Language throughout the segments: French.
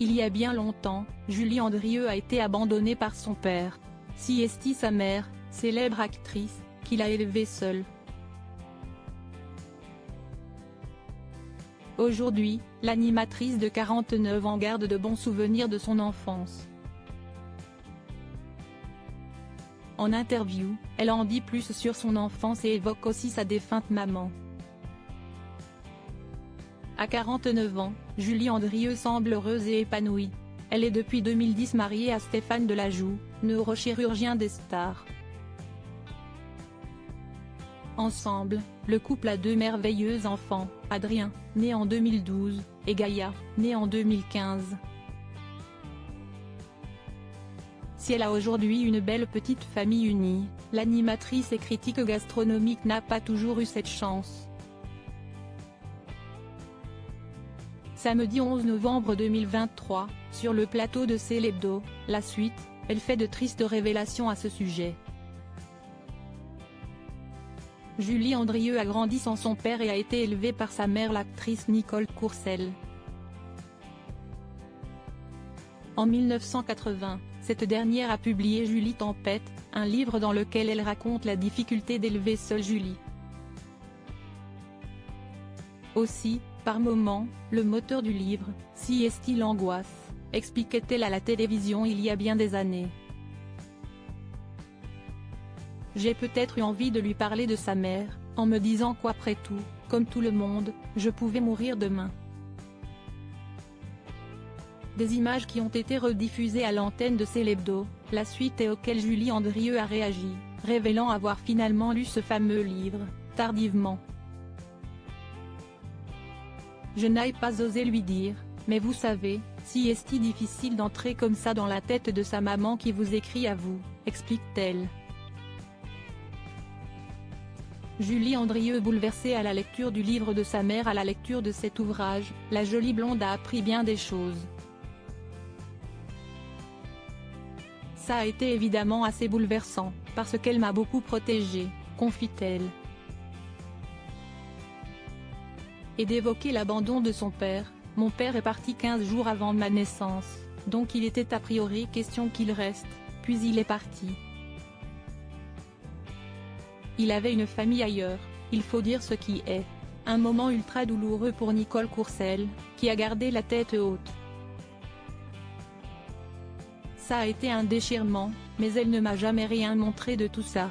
Il y a bien longtemps, Julie Andrieux a été abandonnée par son père. Siesti sa mère, célèbre actrice, qui l'a élevée seule. Aujourd'hui, l'animatrice de 49 ans garde de bons souvenirs de son enfance. En interview, elle en dit plus sur son enfance et évoque aussi sa défunte maman. À 49 ans, Julie Andrieux semble heureuse et épanouie. Elle est depuis 2010 mariée à Stéphane Delajoux, neurochirurgien des stars. Ensemble, le couple a 2 merveilleux enfants, Adrien, né en 2012, et Gaïa, née en 2015. Si elle a aujourd'hui une belle petite famille unie, l'animatrice et critique gastronomique n'a pas toujours eu cette chance. Samedi 11 novembre 2023, sur le plateau de Célébdo, La Suite, elle fait de tristes révélations à ce sujet. Julie Andrieux a grandi sans son père et a été élevée par sa mère, l'actrice Nicole Courcelles. En 1980, cette dernière a publié Julie Tempête, un livre dans lequel elle raconte la difficulté d'élever seule Julie. Aussi, par moments, le moteur du livre, Siesti l'angoisse, expliquait-elle à la télévision il y a bien des années. J'ai peut-être eu envie de lui parler de sa mère, en me disant qu'après tout, comme tout le monde, je pouvais mourir demain. Des images qui ont été rediffusées à l'antenne de Célébdo, La Suite, et auxquelles Julie Andrieux a réagi, révélant avoir finalement lu ce fameux livre, tardivement. Je n'ai pas osé lui dire, mais vous savez, siesti difficile d'entrer comme ça dans la tête de sa maman qui vous écrit à vous, explique-t-elle. Julie Andrieux, bouleversée à la lecture du livre de sa mère. À la lecture de cet ouvrage, la jolie blonde a appris bien des choses. Ça a été évidemment assez bouleversant, parce qu'elle m'a beaucoup protégée, confie-t-elle. Et d'évoquer l'abandon de son père, mon père est parti 15 jours avant ma naissance, donc il était a priori question qu'il reste, puis il est parti. Il avait une famille ailleurs, il faut dire ce qui est. Un moment ultra douloureux pour Nicole Courcelles, qui a gardé la tête haute. Ça a été un déchirement, mais elle ne m'a jamais rien montré de tout ça.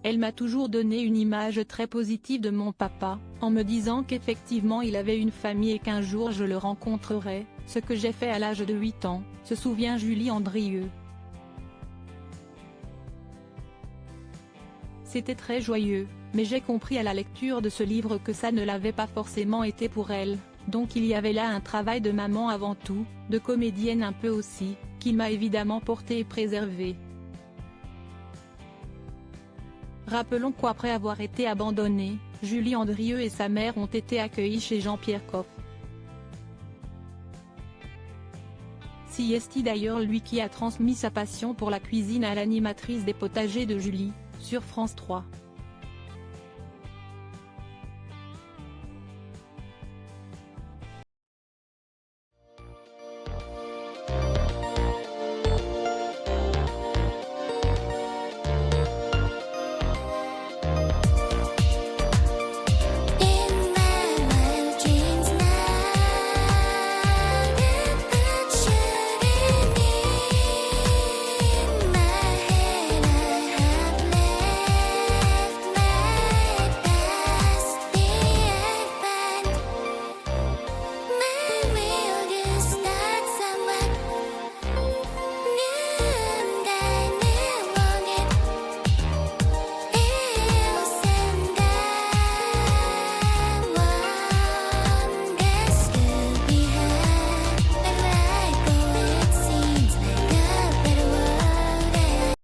Elle m'a toujours donné une image très positive de mon papa, en me disant qu'effectivement il avait une famille et qu'un jour je le rencontrerais, ce que j'ai fait à l'âge de 8 ans, se souvient Julie Andrieux. C'était très joyeux, mais j'ai compris à la lecture de ce livre que ça ne l'avait pas forcément été pour elle, donc il y avait là un travail de maman avant tout, de comédienne un peu aussi, qui m'a évidemment portée et préservée. Rappelons qu'après avoir été abandonnée, Julie Andrieux et sa mère ont été accueillis chez Jean-Pierre Coff. Siesti d'ailleurs, lui qui a transmis sa passion pour la cuisine à l'animatrice des potagers de Julie, sur France 3.